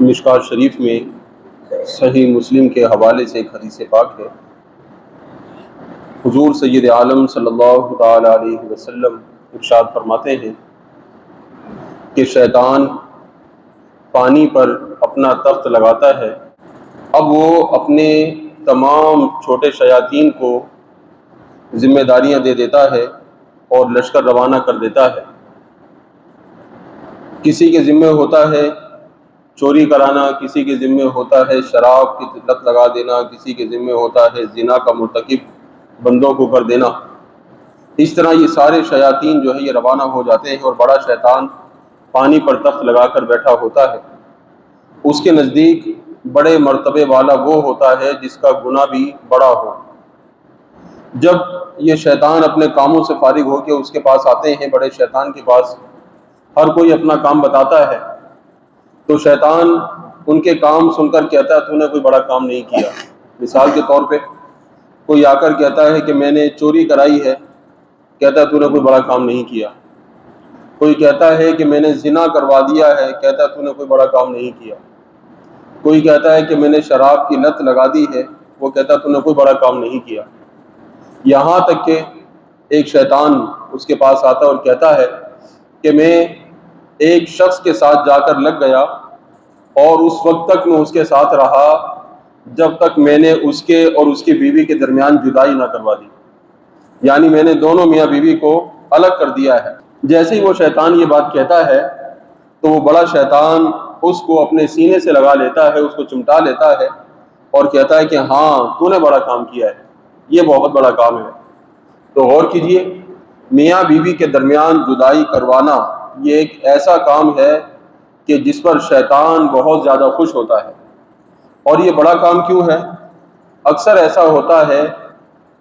مشکات شریف میں صحیح مسلم کے حوالے سے ایک حدیث پاک ہے۔ حضور سید عالم صلی اللہ تعالی علیہ وسلم ارشاد فرماتے ہیں کہ شیطان پانی پر اپنا تخت لگاتا ہے، اب وہ اپنے تمام چھوٹے شیاطین کو ذمہ داریاں دے دیتا ہے اور لشکر روانہ کر دیتا ہے۔ کسی کے ذمہ ہوتا ہے چوری کرانا، کسی کے ذمہ ہوتا ہے شراب کی لت لگا دینا، کسی کے ذمہ ہوتا ہے زنا کا مرتکب بندوں کو کر دینا۔ اس طرح یہ سارے شیاطین جو ہے یہ روانہ ہو جاتے ہیں اور بڑا شیطان پانی پر تخت لگا کر بیٹھا ہوتا ہے۔ اس کے نزدیک بڑے مرتبے والا وہ ہوتا ہے جس کا گناہ بھی بڑا ہو۔ جب یہ شیطان اپنے کاموں سے فارغ ہو کے اس کے پاس آتے ہیں، بڑے شیطان کے پاس ہر کوئی اپنا کام بتاتا ہے، تو شیطان ان کے کام سن کر کہتا ہے تو نے کوئی بڑا کام نہیں کیا۔ مثال کے طور پہ کوئی آ کر کہتا ہے کہ میں نے چوری کرائی ہے، کہتا ہے تو نے کوئی بڑا کام نہیں کیا۔ کوئی کہتا ہے کہ میں نے زنا کروا دیا ہے، کہتا ہے تو نے کوئی بڑا کام نہیں کیا۔ کوئی کہتا ہے کہ میں نے شراب کی لت لگا دی ہے، وہ کہتا ہے تو نے کوئی بڑا کام نہیں کیا۔ یہاں تک کہ ایک شیطان اس کے پاس آتا اور کہتا ہے کہ میں ایک شخص کے ساتھ جا کر لگ گیا اور اس وقت تک میں اس کے ساتھ رہا جب تک میں نے اس کے اور اس کی بیوی کے درمیان جدائی نہ کروا دی، یعنی میں نے دونوں میاں بیوی کو الگ کر دیا ہے۔ جیسے ہی وہ شیطان یہ بات کہتا ہے تو وہ بڑا شیطان اس کو اپنے سینے سے لگا لیتا ہے، اس کو چمٹا لیتا ہے اور کہتا ہے کہ ہاں تو نے بڑا کام کیا ہے، یہ بہت بڑا کام ہے۔ تو غور کیجئے، میاں بیوی کے درمیان جدائی کروانا یہ ایک ایسا کام ہے کہ جس پر شیطان بہت زیادہ خوش ہوتا ہے۔ اور یہ بڑا کام کیوں ہے؟ اکثر ایسا ہوتا ہے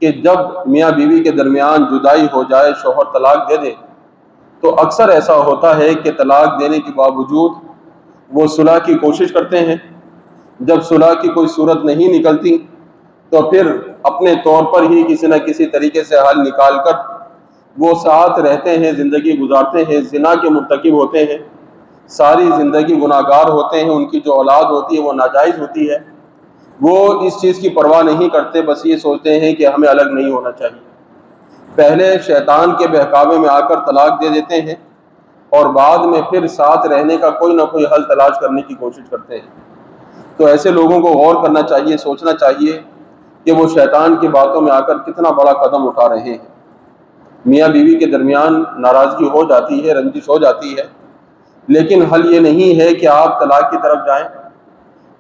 کہ جب میاں بیوی کے درمیان جدائی ہو جائے، شوہر طلاق دے دے، تو اکثر ایسا ہوتا ہے کہ طلاق دینے کے باوجود وہ صلح کی کوشش کرتے ہیں۔ جب صلح کی کوئی صورت نہیں نکلتی تو پھر اپنے طور پر ہی کسی نہ کسی طریقے سے حل نکال کر وہ ساتھ رہتے ہیں، زندگی گزارتے ہیں، زنا کے مرتکب ہوتے ہیں، ساری زندگی گناہگار ہوتے ہیں، ان کی جو اولاد ہوتی ہے وہ ناجائز ہوتی ہے۔ وہ اس چیز کی پرواہ نہیں کرتے، بس یہ سوچتے ہیں کہ ہمیں الگ نہیں ہونا چاہیے۔ پہلے شیطان کے بہکاوے میں آ کر طلاق دے دیتے ہیں اور بعد میں پھر ساتھ رہنے کا کوئی نہ کوئی حل تلاش کرنے کی کوشش کرتے ہیں۔ تو ایسے لوگوں کو غور کرنا چاہیے، سوچنا چاہیے کہ وہ شیطان کی باتوں میں آ کر کتنا بڑا قدم اٹھا رہے ہیں۔ میاں بیوی کے درمیان ناراضگی ہو جاتی ہے، رنجش ہو جاتی ہے، لیکن حل یہ نہیں ہے کہ آپ طلاق کی طرف جائیں۔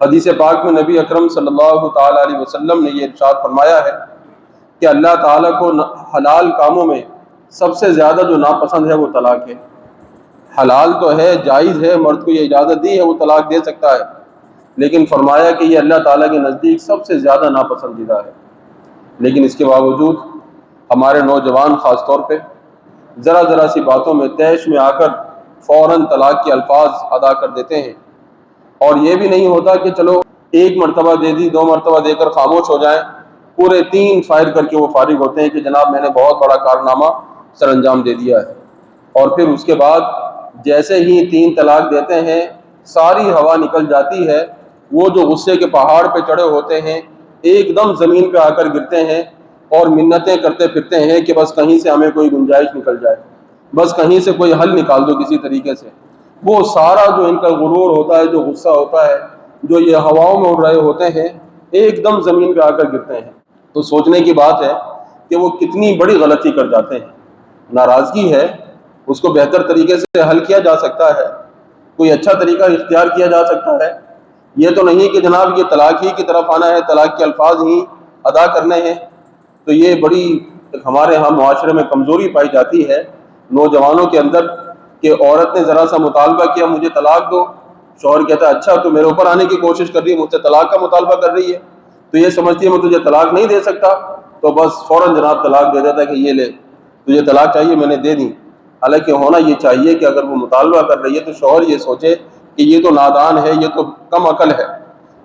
حدیث پاک میں نبی اکرم صلی اللہ تعالی علیہ وسلم نے یہ ارشاد فرمایا ہے کہ اللہ تعالیٰ کو حلال کاموں میں سب سے زیادہ جو ناپسند ہے وہ طلاق ہے۔ حلال تو ہے، جائز ہے، مرد کو یہ اجازت دی ہے وہ طلاق دے سکتا ہے، لیکن فرمایا کہ یہ اللہ تعالیٰ کے نزدیک سب سے زیادہ ناپسندیدہ ہے۔ لیکن اس کے باوجود ہمارے نوجوان خاص طور پہ ذرا سی باتوں میں طیش میں آ کر فوراً طلاق کے الفاظ ادا کر دیتے ہیں، اور یہ بھی نہیں ہوتا کہ چلو ایک مرتبہ دے دی، دو مرتبہ دے کر خاموش ہو جائیں، پورے 3 فائر کر کے وہ فارغ ہوتے ہیں کہ جناب میں نے بہت بڑا کارنامہ سر انجام دے دیا ہے۔ اور پھر اس کے بعد جیسے ہی 3 طلاق دیتے ہیں ساری ہوا نکل جاتی ہے، وہ جو غصے کے پہاڑ پہ چڑھے ہوتے ہیں ایک دم زمین پہ آ کر گرتے ہیں اور منتیں کرتے پھرتے ہیں کہ بس کہیں سے ہمیں کوئی گنجائش نکل جائے، بس کہیں سے کوئی حل نکال دو کسی طریقے سے۔ وہ سارا جو ان کا غرور ہوتا ہے، جو غصہ ہوتا ہے، جو یہ ہواؤں میں اڑ رہے ہوتے ہیں، ایک دم زمین پہ آ کر گرتے ہیں۔ تو سوچنے کی بات ہے کہ وہ کتنی بڑی غلطی کر جاتے ہیں۔ ناراضگی ہے، اس کو بہتر طریقے سے حل کیا جا سکتا ہے، کوئی اچھا طریقہ اختیار کیا جا سکتا ہے۔ یہ تو نہیں کہ جناب یہ طلاق ہی کی طرف آنا ہے، طلاق کے الفاظ ہی ادا کرنے ہیں۔ تو یہ بڑی ہمارے ہاں معاشرے میں کمزوری پائی جاتی ہے نوجوانوں کے اندر کہ عورت نے ذرا سا مطالبہ کیا مجھے طلاق دو، شوہر کہتا ہے اچھا تو میرے اوپر آنے کی کوشش کر رہی ہے، مجھ سے طلاق کا مطالبہ کر رہی ہے، تو یہ سمجھتی ہے میں تجھے طلاق نہیں دے سکتا، تو بس فوراً جناب طلاق دے دیتا ہے کہ یہ لے تجھے طلاق چاہیے میں نے دے دی۔ حالانکہ ہونا یہ چاہیے کہ اگر وہ مطالبہ کر رہی ہے تو شوہر یہ سوچے کہ یہ تو نادان ہے، یہ تو کم عقل ہے۔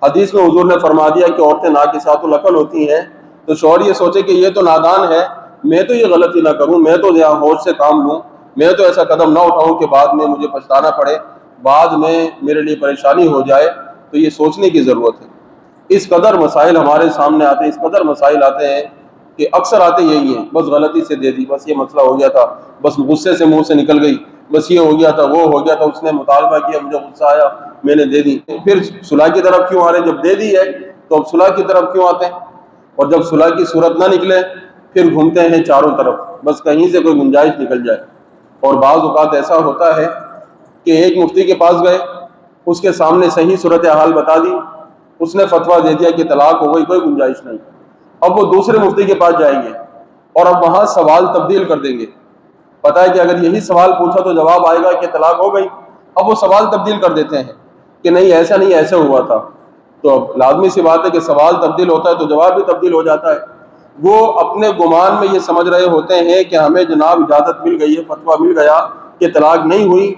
حدیث میں حضور نے فرما دیا کہ عورتیں ناقصات العقل ہوتی ہیں، تو شوہر یہ سوچے کہ یہ تو نادان ہے، میں تو یہ غلطی نہ کروں، میں تو یہاں ہوش سے کام لوں، میں تو ایسا قدم نہ اٹھاؤں کہ بعد میں مجھے پچھتانا پڑے، بعد میں میرے لیے پریشانی ہو جائے۔ تو یہ سوچنے کی ضرورت ہے۔ اس قدر مسائل ہمارے سامنے آتے ہیں، اس قدر مسائل آتے ہیں کہ اکثر آتے یہی ہیں، بس غلطی سے دے دی، بس یہ مسئلہ ہو گیا تھا، بس غصے سے منہ سے نکل گئی، بس یہ ہو گیا تھا، وہ ہو گیا تھا، اس نے مطالبہ کیا، مجھے غصہ آیا، میں نے دے دی۔ پھر صلح کی طرف کیوں آ رہے؟ جب دے دی ہے تو اب صلح کی طرف کیوں آتے ہیں؟ اور جب صلح کی صورت نہ نکلے پھر گھومتے ہیں چاروں طرف، بس کہیں سے کوئی گنجائش نکل جائے۔ اور بعض اوقات ایسا ہوتا ہے کہ ایک مفتی کے پاس گئے، اس کے سامنے صحیح صورتحال بتا دی، اس نے فتویٰ دے دیا کہ طلاق ہو گئی، کوئی گنجائش نہیں۔ اب وہ دوسرے مفتی کے پاس جائیں گے اور اب وہاں سوال تبدیل کر دیں گے، پتہ ہے کہ اگر یہی سوال پوچھا تو جواب آئے گا کہ طلاق ہو گئی، اب وہ سوال تبدیل کر دیتے ہیں کہ نہیں ایسا نہیں، ایسے ہوا تھا۔ تو اب لازمی سی بات ہے کہ سوال تبدیل ہوتا ہے تو جواب بھی تبدیل ہو جاتا ہے۔ وہ اپنے گمان میں یہ سمجھ رہے ہوتے ہیں کہ ہمیں جناب اجازت مل گئی ہے، فتویٰ مل گیا کہ طلاق نہیں ہوئی،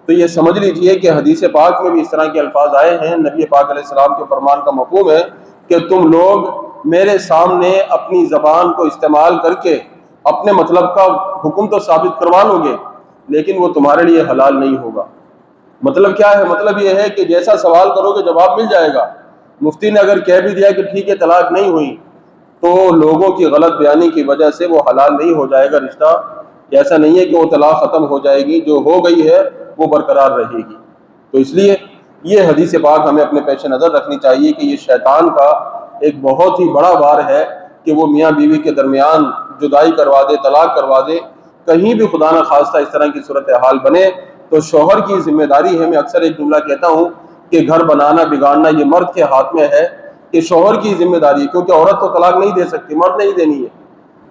تو یہ سمجھ لیجئے کہ حدیث پاک میں بھی اس طرح کے الفاظ آئے ہیں۔ نبی پاک علیہ السلام کے فرمان کا مفہوم ہے کہ تم لوگ میرے سامنے اپنی زبان کو استعمال کر کے اپنے مطلب کا حکم تو ثابت کروا لو گے، لیکن وہ تمہارے لیے حلال نہیں ہوگا۔ مطلب کیا ہے؟ مطلب یہ ہے کہ جیسا سوال کرو گے جواب مل جائے گا۔ مفتی نے اگر کہہ بھی دیا کہ ٹھیک ہے طلاق نہیں ہوئی، تو لوگوں کی غلط بیانی کی وجہ سے وہ حلال نہیں ہو جائے گا رشتہ۔ ایسا نہیں ہے کہ وہ طلاق ختم ہو جائے گی، جو ہو گئی ہے وہ برقرار رہے گی۔ تو اس لیے یہ حدیث پاک ہمیں اپنے پیش نظر رکھنی چاہیے کہ یہ شیطان کا ایک بہت ہی بڑا وار ہے کہ وہ میاں بیوی کے درمیان جدائی کروا دے، طلاق کروا دے۔ کہیں بھی خدا نہ خواستہ اس طرح کی صورتحال بنے تو شوہر کی ذمہ داری ہے۔ میں اکثر ایک جملہ کہتا ہوں کہ گھر بنانا بگاڑنا یہ مرد کے ہاتھ میں ہے، کہ شوہر کی ذمہ داری ہے، کیونکہ عورت تو طلاق نہیں دے سکتی، مرد نہیں دینی ہے،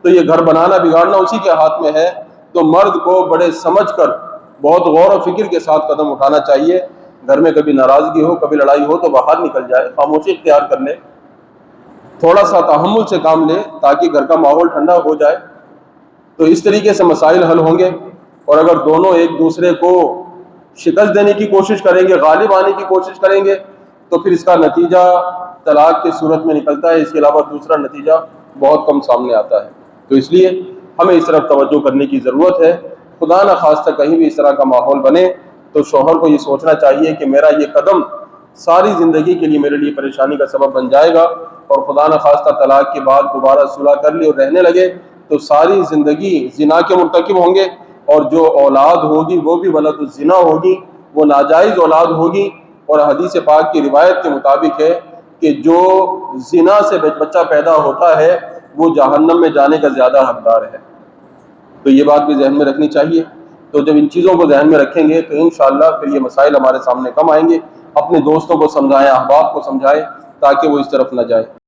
تو یہ گھر بنانا بگاڑنا اسی کے ہاتھ میں ہے۔ تو مرد کو بڑے سمجھ کر بہت غور و فکر کے ساتھ قدم اٹھانا چاہیے۔ گھر میں کبھی ناراضگی ہو، کبھی لڑائی ہو تو باہر نکل جائے، خاموشی اختیار کر لے، تھوڑا سا تحمل سے کام لے تاکہ گھر کا ماحول ٹھنڈا ہو جائے۔ تو اس طریقے سے مسائل حل ہوں گے۔ اور اگر دونوں ایک دوسرے کو شکست دینے کی کوشش کریں گے، غالب آنے کی کوشش کریں گے، تو پھر اس کا نتیجہ طلاق کی صورت میں نکلتا ہے، اس کے علاوہ دوسرا نتیجہ بہت کم سامنے آتا ہے۔ تو اس لیے ہمیں اس طرف توجہ کرنے کی ضرورت ہے۔ خدا نہ خواستہ کہیں بھی اس طرح کا ماحول بنے تو شوہر کو یہ سوچنا چاہیے کہ میرا یہ قدم ساری زندگی کے لیے میرے لیے پریشانی کا سبب بن جائے گا، اور خدا نہ خواستہ طلاق کے بعد دوبارہ صلح کر لی اور رہنے لگے تو ساری زندگی زنا کے مرتکب ہوں گے، اور جو اولاد ہوگی وہ بھی ولد الزنا ہوگی، وہ ناجائز اولاد ہوگی۔ اور حدیث پاک کی روایت کے مطابق ہے کہ جو زنا سے بچہ پیدا ہوتا ہے وہ جہنم میں جانے کا زیادہ حقدار ہے۔ تو یہ بات بھی ذہن میں رکھنی چاہیے۔ تو جب ان چیزوں کو ذہن میں رکھیں گے تو انشاءاللہ پھر یہ مسائل ہمارے سامنے کم آئیں گے۔ اپنے دوستوں کو سمجھائیں، احباب کو سمجھائیں تاکہ وہ اس طرف نہ جائیں۔